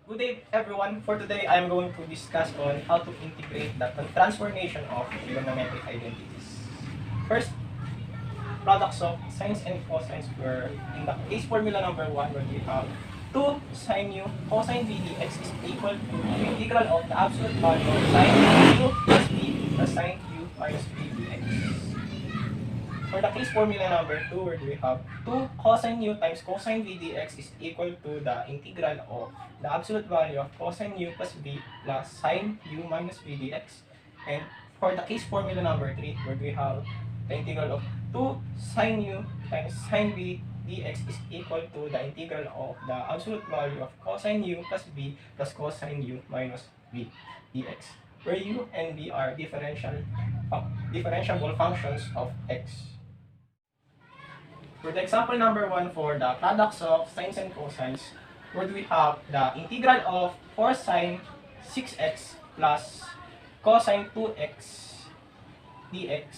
Good day everyone. For today, I am going to discuss on how to integrate the transformation of trigonometric identities. First, products of sines and cosines were in the case formula number 1 where we have 2 sine u cosine v dx is equal to the integral of the absolute value of sine u plus v plus sine u minus v dx. For the case formula number 2, where we have 2 cosine u times cosine v dx is equal to the integral of the absolute value of cosine u plus v plus sine u minus v dx. And for the case formula number 3, where we have the integral of 2 sine u times sine v dx is equal to the integral of the absolute value of cosine u plus v plus cosine u minus v dx, where u and v are differentiable functions of x. For the example number 1, for the products of sines and cosines, where we have the integral of 4 sine 6x plus cosine 2x dx,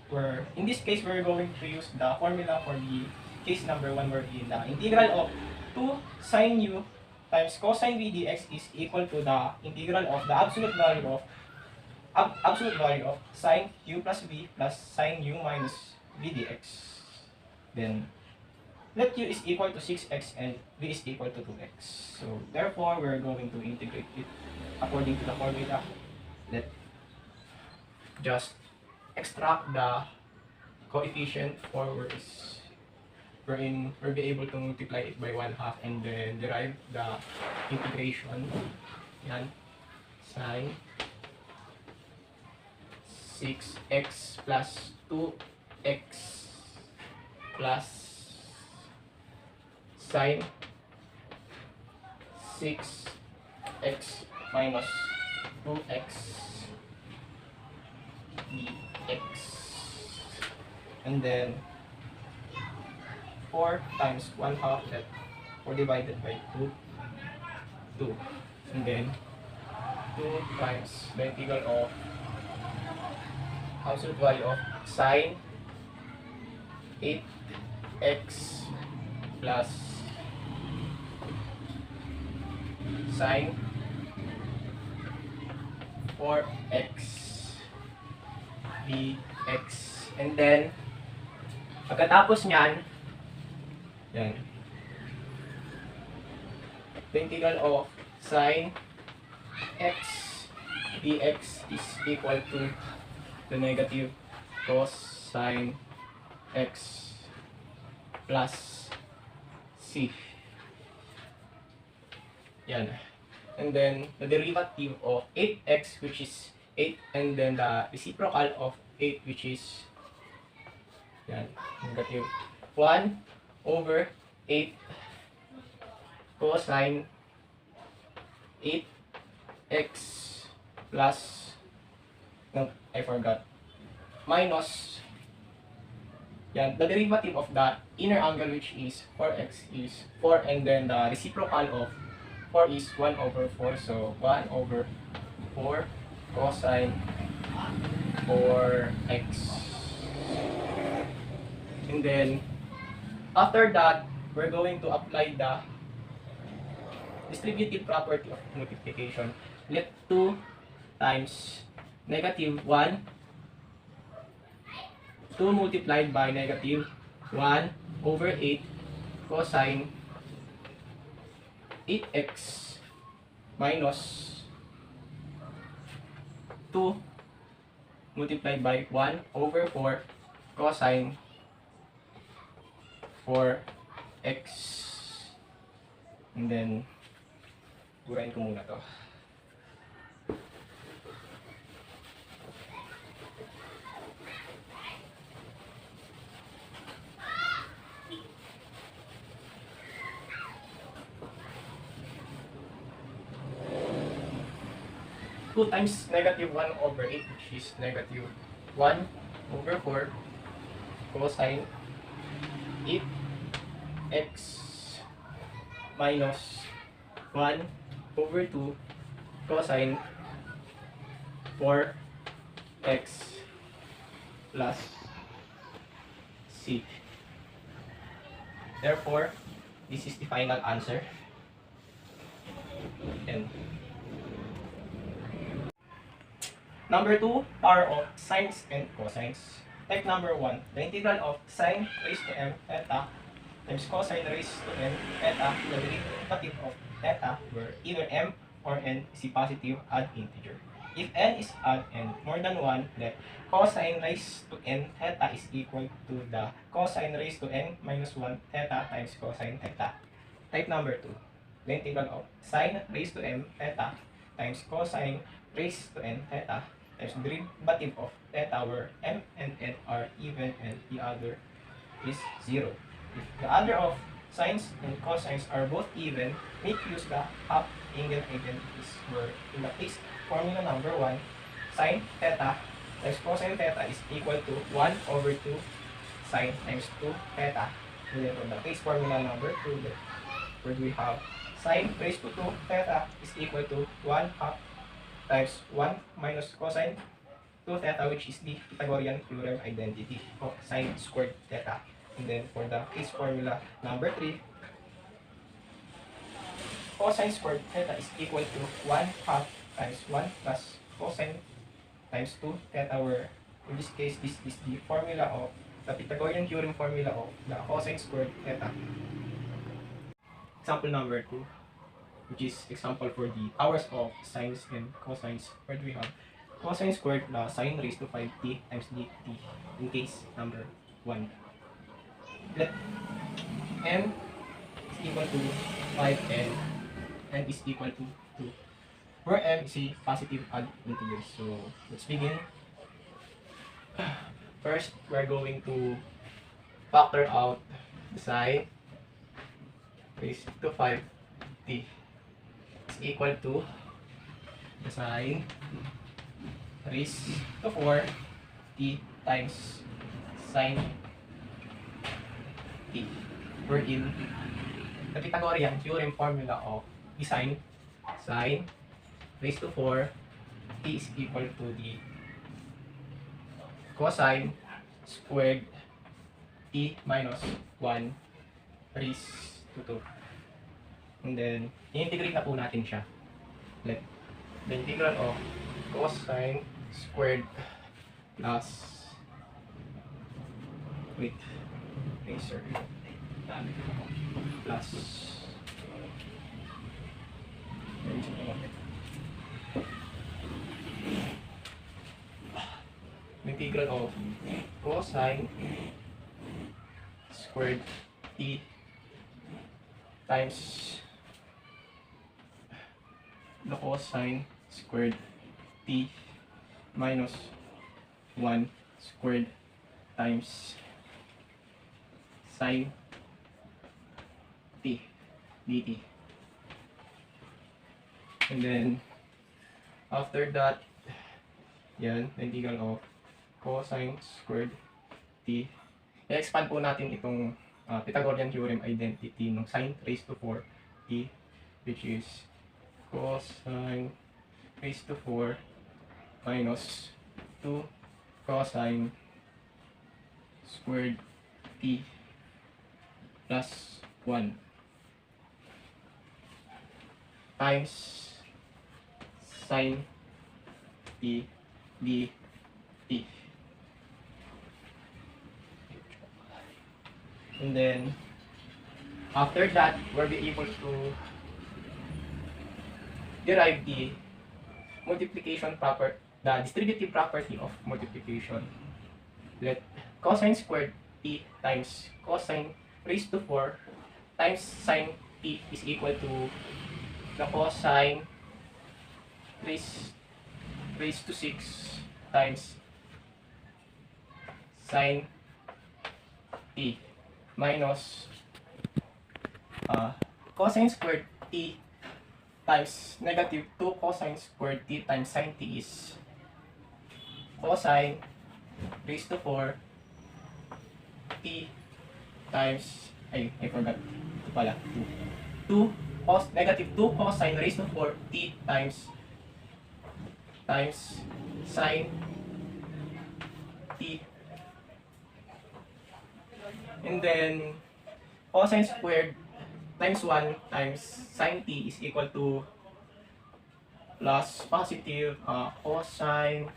where in this case we're going to use the formula for the case number 1, where the integral of 2 sine u times cosine v dx is equal to the integral of the absolute value of sine u plus v plus sine u minus v dx. Then let u is equal to 6x and v is equal to 2x. So therefore, we're going to integrate it according to the formula. Let just extract the coefficient forwards, wherein we'll be able to multiply it by 1/2 and then derive the integration. Yan. Sine 6x plus 2x plus sine 6x minus 2x dx, and then 4 times 1/2, that 4 divided by 2, and then 2 times the integral of absolute value of sine 8x plus sine 4x dx, and then pagkatapos nyan, yan, the integral of sine x dx is equal to the negative cosine x plus c. Yan. And then the derivative of 8x, which is 8, and then the reciprocal of 8, which is yan, negative 1 over 8 cosine 8x plus, no, I forgot, minus yan, the derivative of the inner angle, which is 4x, is 4, and then the reciprocal of 4 is 1 over 4, so 1 over 4 cosine 4x. And then after that, we're going to apply the distributive property of multiplication. Let 2 times negative 1, 2 multiplied by negative 1 over 8 cosine 8x minus 2 multiplied by 1 over 4 cosine 4x. And then gurain ko muna to. 2 times negative 1 over 8, which is negative 1 over 4 cosine 8x minus 1 over 2 cosine 4x plus c. Therefore, this is the final answer. n. Number 2, power of sines and cosines. Type number 1, the integral of sine raised to m theta times cosine raised to n theta to the derivative of theta where either m or n is a positive odd integer. If n is odd and more than 1, let cosine raised to n theta is equal to the cosine raised to n minus 1 theta times cosine theta. Type number 2, the integral of sine raised to m theta times cosine raised to n theta times derivative of theta where m and n are even and the other is 0. If the other of sines and cosines are both even, make use the half angle identities where in the case formula number 1, sine theta times cosine theta is equal to 1 over 2 sine times 2 theta. And then for the case formula number 2, where we have sine raised to 2 theta is equal to 1 half times 1 minus cosine 2 theta, which is the Pythagorean theorem identity of sine squared theta. And then for the case formula number 3, cosine squared theta is equal to 1 half times 1 plus cosine times 2 theta, where in this case this is the formula of the Pythagorean theorem formula of the cosine squared theta. Example number 2, which is example for the powers of sines and cosines, where we have cosine squared plus sine raised to 5t times dt in case number 1. Let m is equal to 5n and is equal to 2, where m is a positive odd integer. So let's begin. First, we're going to factor out the sine raised to 5t is equal to the sine raised to 4t times sine t, wherein the Pythagorean theorem formula of the sine raised to 4 t is equal to the cosine squared t minus 1 raised to 2. And then, i-integrate na po natin siya. Let the integral of cosine squared plus plus the integral of cosine squared t times the cosine squared t minus 1 squared times sine t dt. And then after that, yan, the integral of cosine squared t. I-expand po natin itong Pythagorean theorem identity ng sine raised to 4 t, which is cosine raised to 4 minus 2 cosine squared t plus 1 times sine t dt. And then after that, we'll be able to derive the distributive property of multiplication. Let cosine squared t times cosine raised to 4 times sine t is equal to the cosine raised to 6 times sine t minus cosine squared t times negative 2 cosine squared t times sine t is cosine raised to 4 t times, I forgot, ito pala, 2 negative 2 cosine raised to 4 t times sine t. And then cosine squared times 1 times sine t is equal to plus positive cosine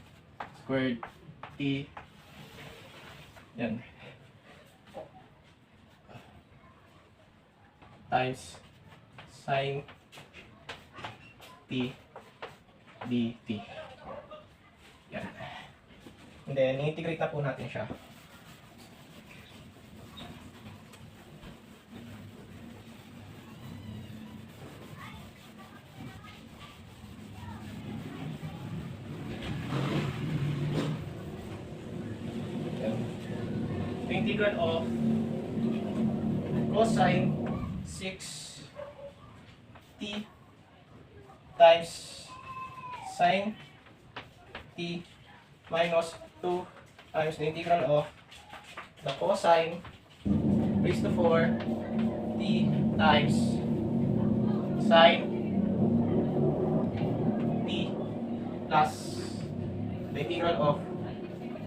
squared t. Yan. Times sine t dt. Yan. And then, integrate na po natin siya. Yan. The integral of cosine 6 t times sine t minus 2 times the integral of the cosine raised to 4 t times sine t plus the integral of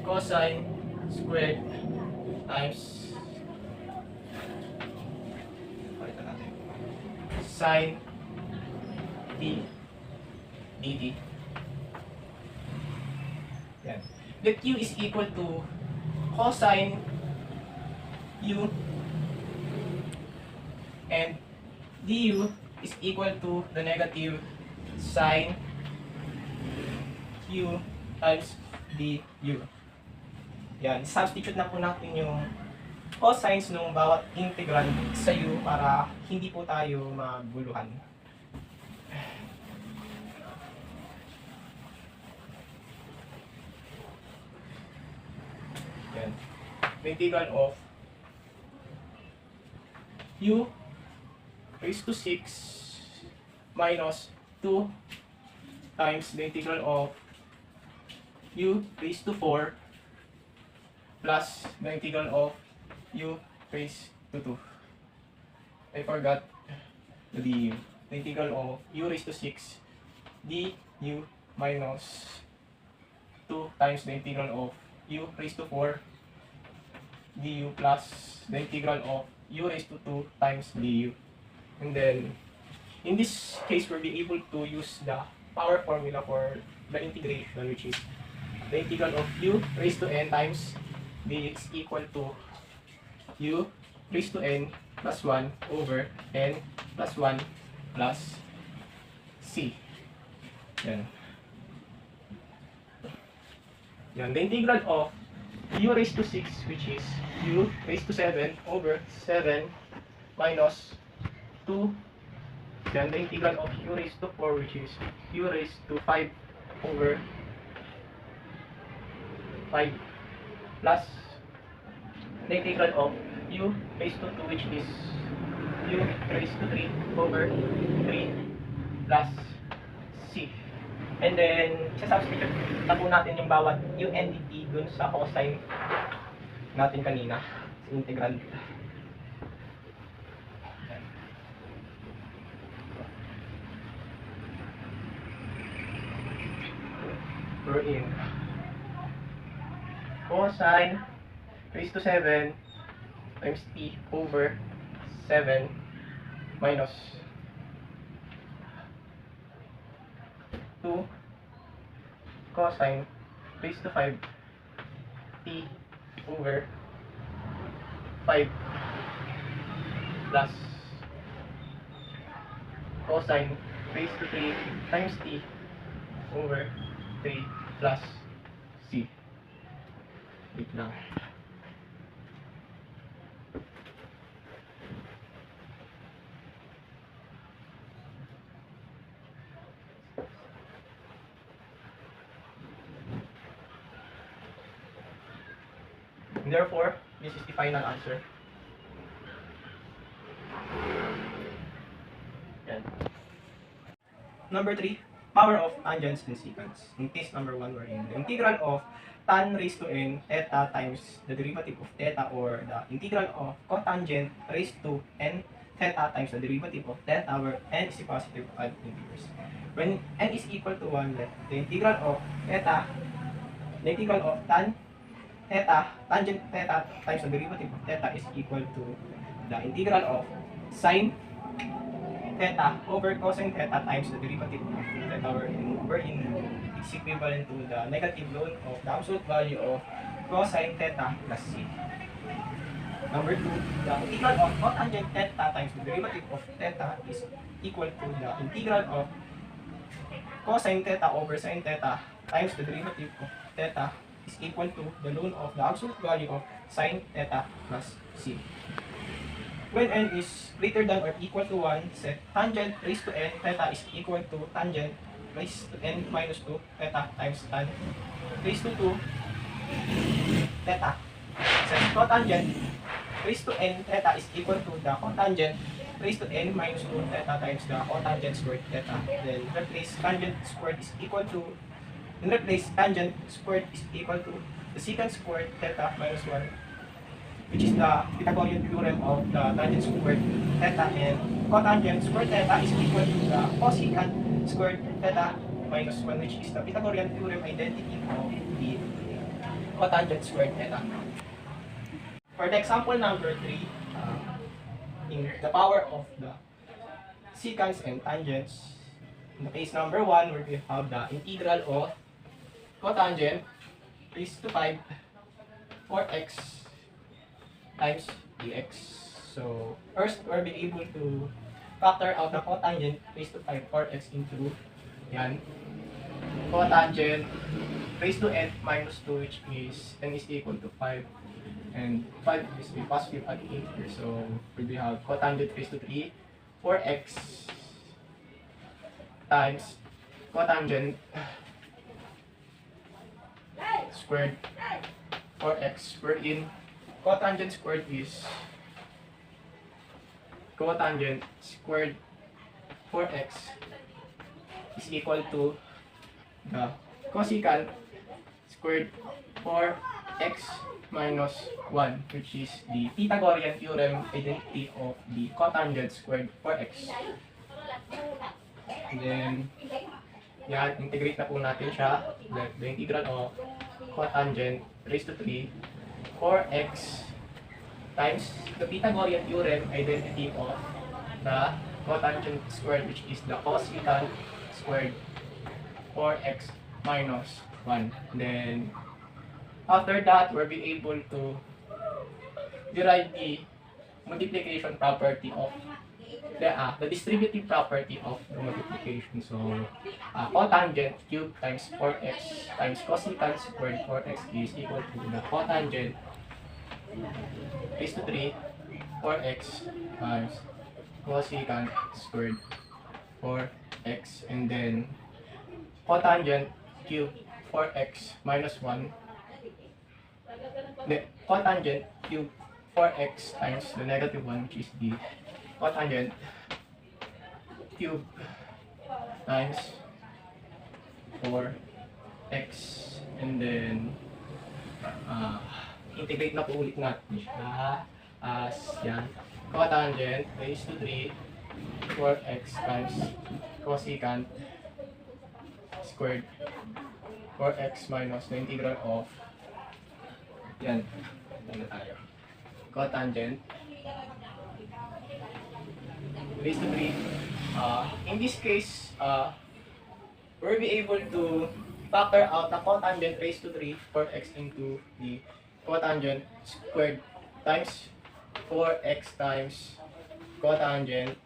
cosine squared times sine t dt. Yan. Let u is equal to cosine u and du is equal to the negative sine u times du. Yan. Substitute na po natin yung cosines ng bawat integral sa u para hindi po tayo maguluhan. Yan. The integral of u raised to 6 minus 2 times the integral of u raised to 4 plus the integral of u raised to 2. I forgot the du. The integral of u raised to 6 du minus 2 times the integral of u raised to 4 du plus the integral of u raised to 2 times du. And then, in this case, we'll be able to use the power formula for the integration, which is the integral of u raised to n times dx equal to u raised to n plus 1 over n plus 1 plus c. Yan. Yan. The integral of u raised to 6, which is u raised to 7 over 7 minus 2. Then the integral of u raised to 4, which is u raised to 5 over 5 plus the integral of u raised to 2, which is u raised to 3 over 3 plus c. And then, isa-substitute na po natin yung bawat u and dt dun sa cosine natin kanina sa integral. We're in cosine raised to 7 times t over 7 minus 2 cosine raised to 5 t over 5 plus cosine raised to 3 times t over 3 plus c. Wait lang. And therefore, this is the final answer. Yan. Number 3, power of tangents and secants. In case number 1, we're in the integral of tan raised to n theta times the derivative of theta, or the integral of cotangent raised to n theta times the derivative of theta, where n is a positive odd integers. When n is equal to 1, let the integral of theta, the integral of tan theta, tangent theta times the derivative of theta is equal to the integral of sine theta over cosine theta times the derivative of theta, wherein it's equivalent to the negative ln of the absolute value of cosine theta plus c. Number 2, the integral of cotangent theta times the derivative of theta is equal to the integral of cosine theta over sine theta times the derivative of theta is equal to the ln of the absolute value of sine theta plus c. When n is greater than or equal to 1, set tangent raised to n theta is equal to tangent raised to n minus 2 theta times tan raised to 2 theta. Set cotangent raised to n theta is equal to the cotangent raised to n minus 2 theta times the cotangent squared theta. Then replace tangent squared is equal to the secant squared theta minus 1, which is the Pythagorean theorem of the tangent squared theta, and cotangent squared theta is equal to the cosecant squared theta minus 1, which is the Pythagorean theorem identity of the cotangent squared theta. For the example number 3, in the power of the secants and tangents, in the case number 1, where we have the integral of cotangent raised to 5 4x times dx. So first, we'll be able to factor out the cotangent raised to 5 4x into yan, cotangent raised to n minus 2, which is n is equal to 5, and 5 is a positive at here. So we have cotangent raised to 3 4x times cotangent squared 4x, wherein cotangent squared is cotangent squared 4x is equal to the cosecant squared 4x minus 1, which is the Pythagorean theorem identity of the cotangent squared 4x. And then, yan, integrate na po natin siya. The integral of cotangent raised to 3 4x times the Pythagorean theorem identity of the cotangent squared, which is the cosecant squared 4x minus 1. Then, after that, we'll be able to derive the multiplication property of the distributive property of the multiplication. So, cotangent cube times 4x times cosecant squared 4x is equal to the cotangent raised to 3 4x times cosecant squared 4x, and then cotangent cube 4x minus 1, the cotangent cube 4x times the negative 1, which is the cotangent cube times 4x, and then integrate na po ulit natin siya as yan, cotangent raised to 3 4x times cosecant squared 4x minus the integral of yan, ano tayo, cotangent raised to 3. In this case, we'll be able to factor out the cotangent raised to 3 4x into the cotangent squared times 4x times cotangent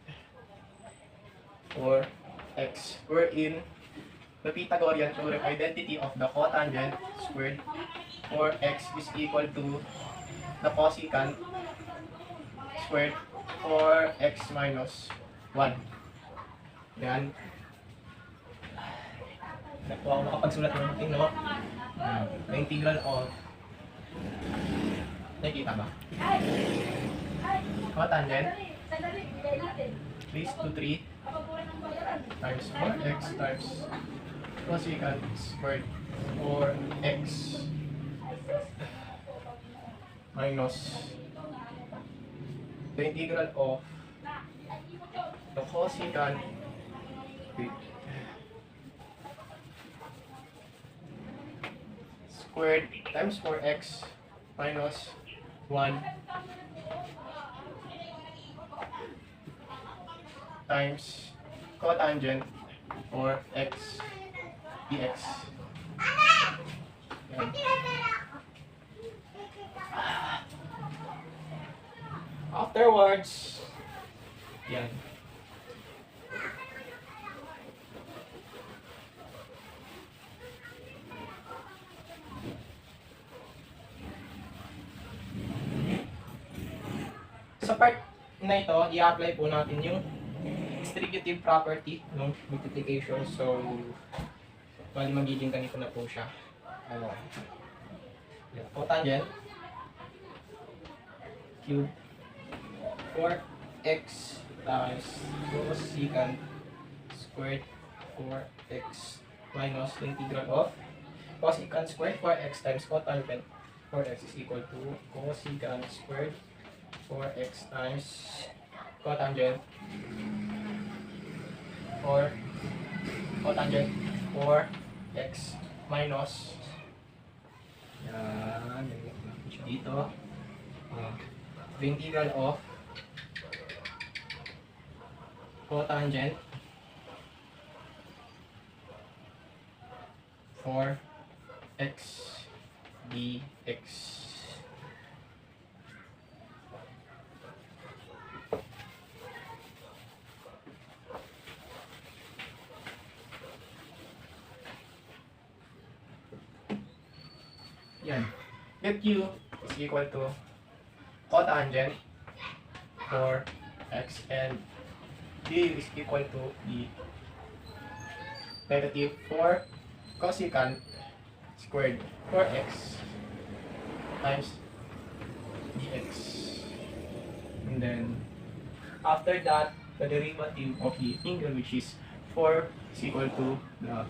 4x, wherein the Pythagorean theorem identity of the cotangent squared 4x is equal to the cosecant squared 4x minus 1. Yan. Nakuha ko makapagsulat ng mating, no? The integral of, nakikita ba? Cotangent raised to 3 times 4x times cosecant squared 4x minus the integral of the cosecant squared times 4x minus 1 times cotangent for x dx. Yan. Afterwards, yan. Sa part na ito, i-apply po natin yung distributive property ng multiplication. So, bali magiging ganito na po siya. Cotangent cube 4x times cosecant squared 4x minus the integral of cosecant squared 4x times cotangent 4x is equal to cosecant squared 4x times cotangent 4x minus yan, dito the integral of cotangent 4x dx. Yan. Get u is equal to cotangent 4x and d is equal to the negative 4 cosecant squared 4x times dx. And then after that, the derivative of the integral, which is 4 is equal to the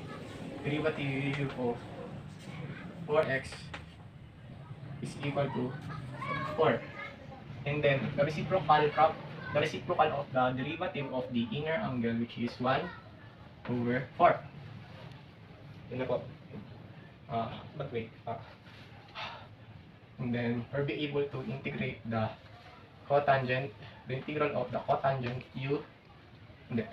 derivative of 4x is equal to 4. And then the reciprocal of the derivative of the inner angle, which is 1 over 4. Yun na po. But wait. And then we'll be able to integrate the cotangent, the integral of the cotangent u. Hindi.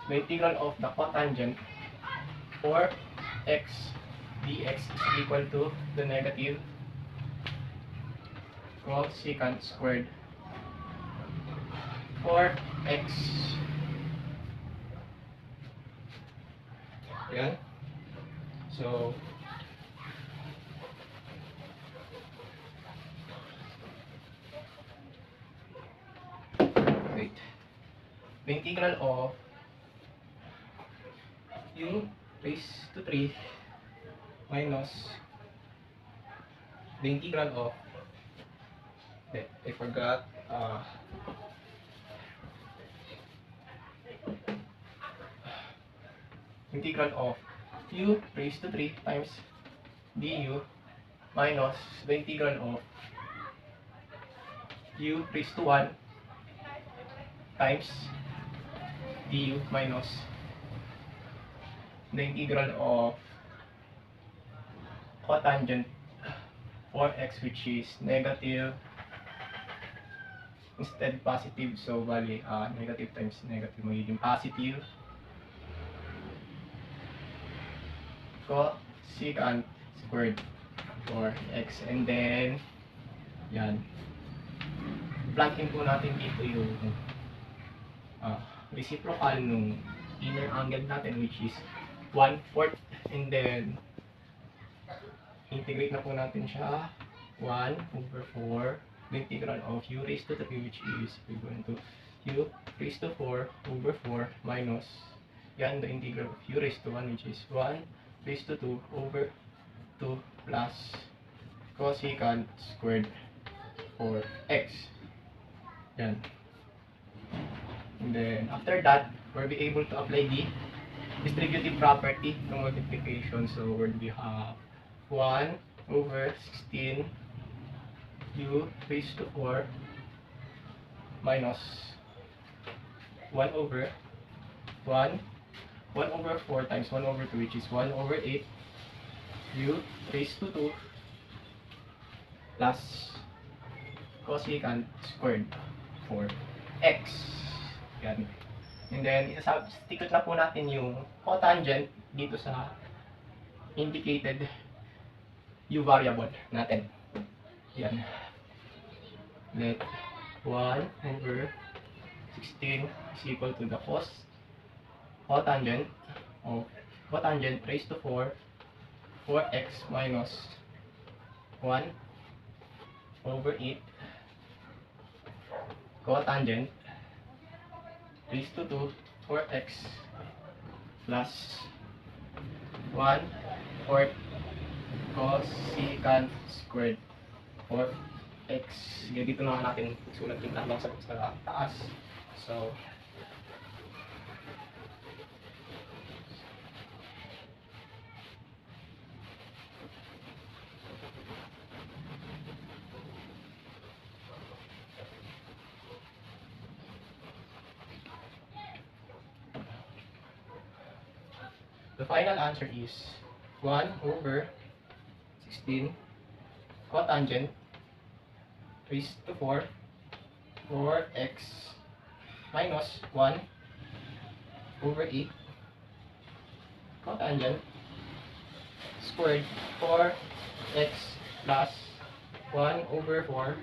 The integral of the cotangent 4x dx is equal to the negative cosecant squared 4x. Yan. So, wait. The integral of u raised to 3 minus the integral of, I forgot, integral of u raised to 3 times du minus the integral of u raised to 1 times du minus the integral of cotangent 4x, which is negative instead positive, so bali negative times negative magiging positive cosecant squared 4x. And then yan, plug in po natin dito yung reciprocal nung inner angle natin, which is 1/4, and then integrate na po natin siya 1 over 4 the integral of u raised to 3, which is equal to u raised to 4 over 4 minus yan the integral of u raised to 1, which is 1 raised to 2 over 2 plus cosecant squared 4x. Yan. And then after that, we'll be able to apply the distributive property ng multiplication. So we have 1 over 16 u raised to 4 minus 1 over 4 times 1 over 2, which is 1 over 8 u raised to 2 plus cosecant squared for x. Yan. And then, isasubstitute na po natin yung cotangent dito sa indicated u variable natin. Yan. Let 1 over 16 is equal to the cotangent of cotangent raised to 4x minus 1 over 8 cotangent raised to 2 4x plus 1/4 cosecant squared for x. Sige, dito na natin sulat yung tambang sa taas. So, the final answer is 1 over 16 cotangent raised to 4x minus 1 over 8 cotangent squared 4x plus 1 over 4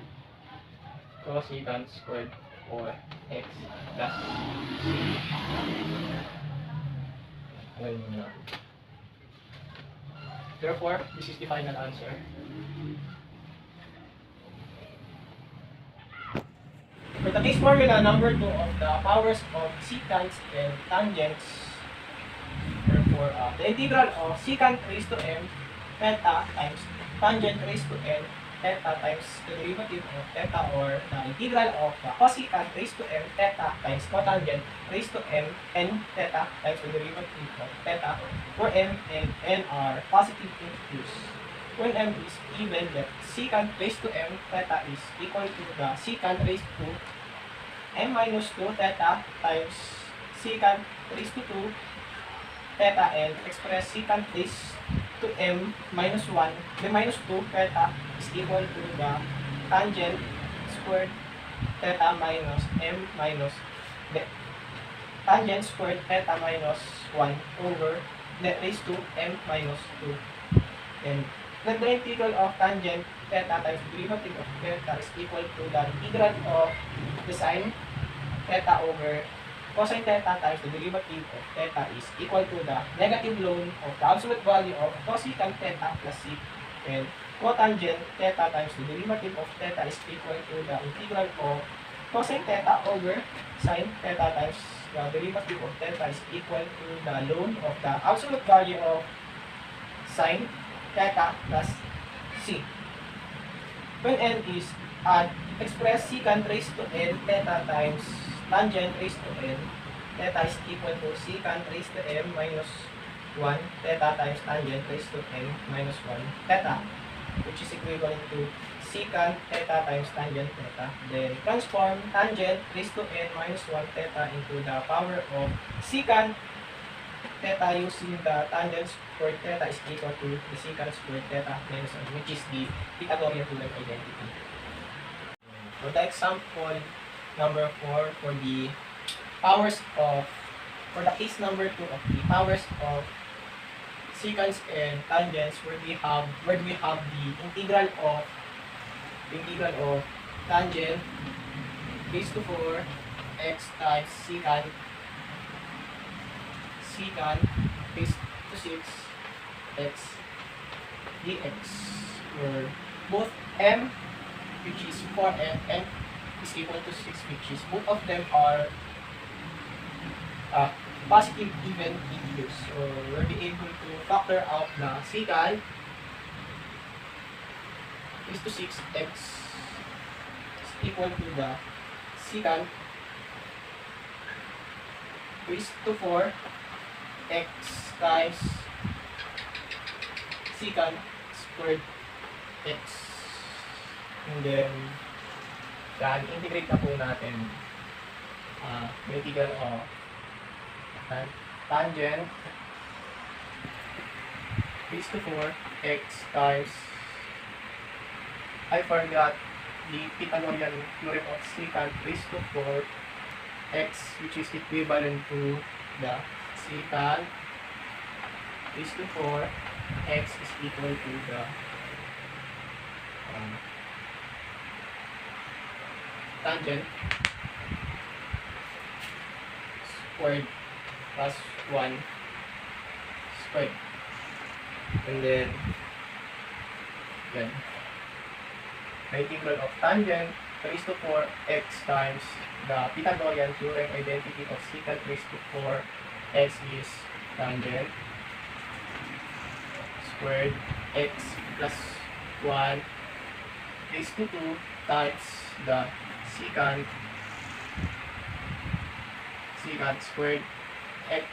cosecant squared 4x plus therefore, this is the final answer. For the case formula number 2 of the powers of secants and tangents, therefore, the integral of secant raised to m theta times tangent raised to n theta times the derivative of theta, or the integral of the cosecant raised to m theta times cotangent raised to m n theta times the derivative of theta, for m and n are positive integers. When m is even, that secant raised to m theta is equal to the secant raised to m minus 2 theta times secant raised to 2 theta, and express secant raised to m minus 1, the minus 2 theta is equal to the tangent squared theta minus m minus the tangent squared theta minus 1 over the raised to m minus 2. And let the integral of tangent theta times derivative of theta is equal to the integral of the sine theta over cosine theta times the derivative of theta is equal to the negative ln of the absolute value of cosecant theta plus c, and cotangent theta times the derivative of theta is equal to the integral of cosine theta over sine theta times the derivative of theta is equal to the ln of the absolute value of sine theta plus c. When n is express secant raised to n theta times tangent raised to n theta is equal to secant raised to m minus 1 theta times tangent raised to n minus 1 theta, which is equivalent to secant theta times tangent theta. Then transform tangent raised to n minus 1 theta into the power of secant theta using the tangent squared theta is equal to the secant squared theta minus 1, which is the Pythagorean theorem identity. For the example number 4, for the case number 2 of the powers of secants and tangents, where we have the integral of tangent raised to 4 x times secant raised to 6 x dx, where both m, which is 4m, and is equal to 6, which is both of them are positive even integers. So we'll be able to factor out the secant raised to 6x is equal to the secant raised to 4 x times secant squared x. And then integrate na po natin the integral of tangent raised to 4 x times, I forgot the Pythagorean theorem of secant raised to 4 x, which is equivalent to the secant raised to 4 x is equal to the tangent squared plus 1 squared. And then yan, the integral of tangent raised to 4 x times the Pythagorean theorem identity of secant raised to 4 x is tangent squared x plus 1 raised to 2 times the secant squared x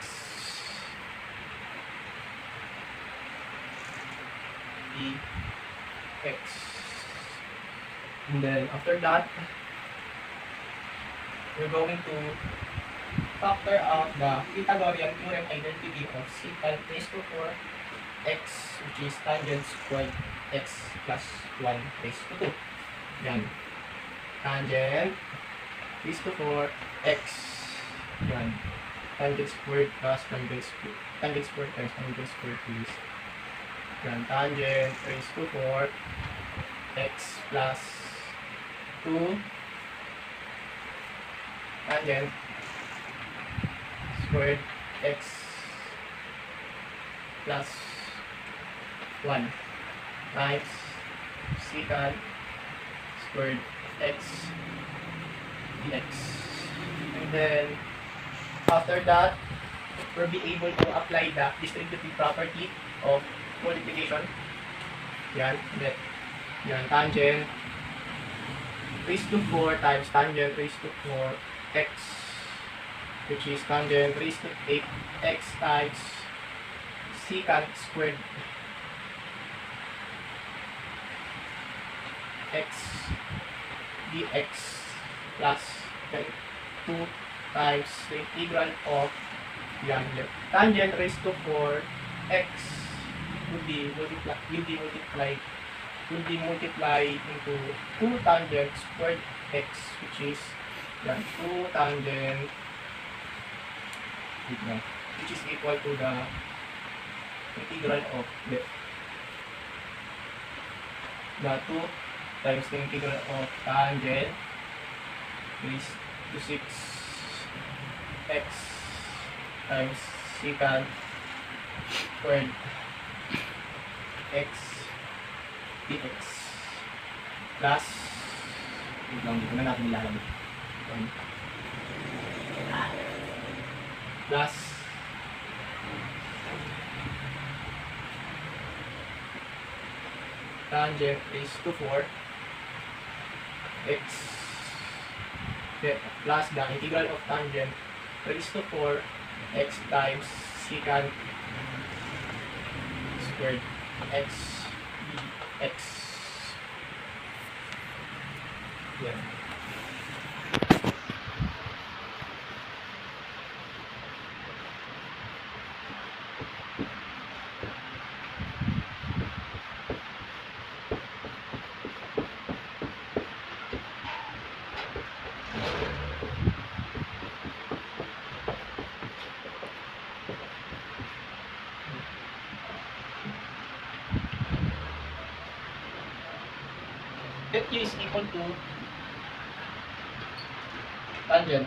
dx. And then after that, we're going to factor out the Pythagorean theorem identity of secant raised to 4 x, which is tangent squared x plus 1 raised to 2. Yan. Tangent raised to 4 x. Yan. Tangent squared plus tangent squared times tangent squared is yan. Tangent raised to 4 x plus 2 tangent squared x plus 1 times secant squared x dx. And then after that, we'll be able to apply the distributive property of multiplication. Yan, yan, tangent raised to 4 times tangent raised to 4 x, which is tangent raised to 8 x times secant squared x dx plus 2 times the integral of yan, tangent raised to 4 x would be multiplied into 2 tangent squared x, which is yan, 2 tangent which is equal to the integral of the 2 times the integral of tangent raised to 6 x times secant squared x dx plus dito na natin nilalagay plus tangent raised to 4 x plus the integral of tangent raised to 4 x times secant squared x dx. Yan. That u is equal to tangent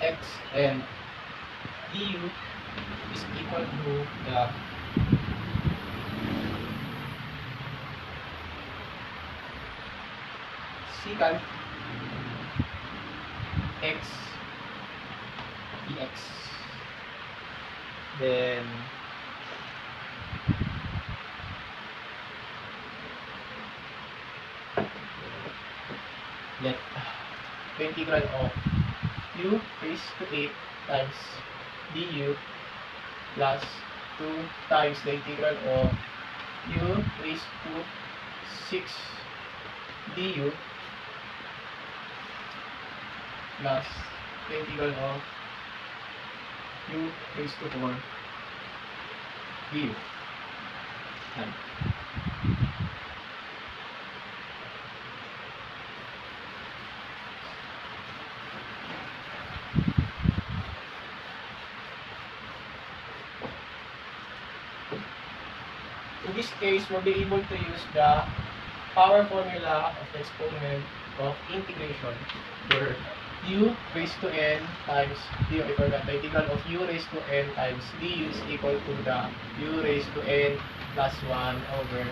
x and du is equal to the secant x dx. Then let the integral of u raised to 8 times du plus 2 times the integral of u raised to 6 du plus the integral of u raised to 4 du. In this case, we'll be able to use the power formula of the exponent of integration, where u raised to n times d, I forgot, the integral of u raised to n times du is equal to the u raised to n plus 1 over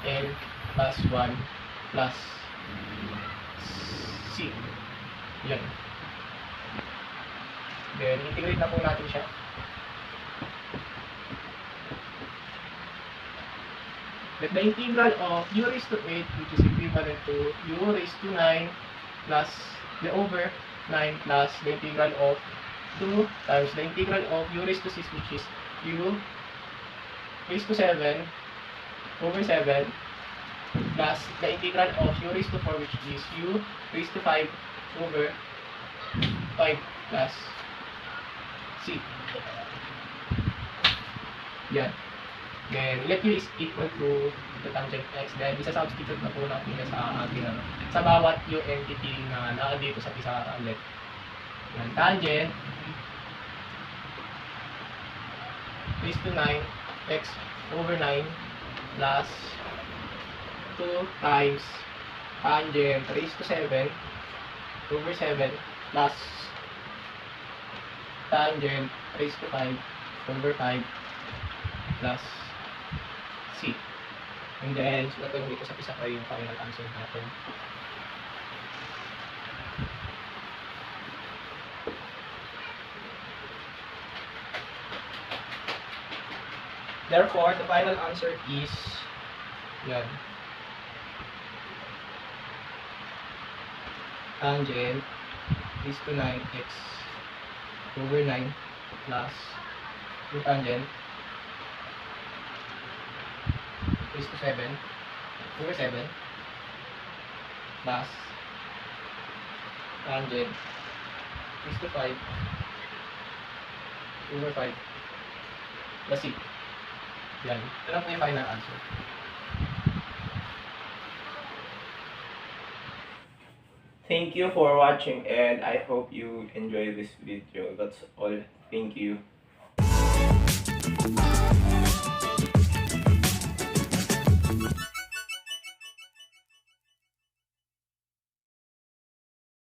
n plus 1 plus c. Yan. Then, integrate na po natin siya. Let the integral of u raised to 8, which is equivalent to u raised to 9 plus the over 9 plus the integral of 2 times the integral of u raised to 6, which is u raised to 7 over 7 plus the integral of u raised to 4, which is u raised to 5 over 5 plus c. Yan. Then, let u is equal to the tangent x. Then, isa-substitute na po natin sa ating sa bawat u entity na nakadito sa pizarra ulit. Yan, tangent raised to 9 x over 9 plus 2 times tangent raised to 7 over 7 plus tangent raised to 5 over 5 plus c. And then, sulat ko dito sa pizarra yung final answer natin. Therefore, the final answer is yan. Tangent is to 9x over 9 plus yung tangent is to 7 over 7 plus tangent is to 5 over 5 plus c. Yan. Ito po yung final answer. Thank you for watching, and I hope you enjoy this video. That's all. Thank you.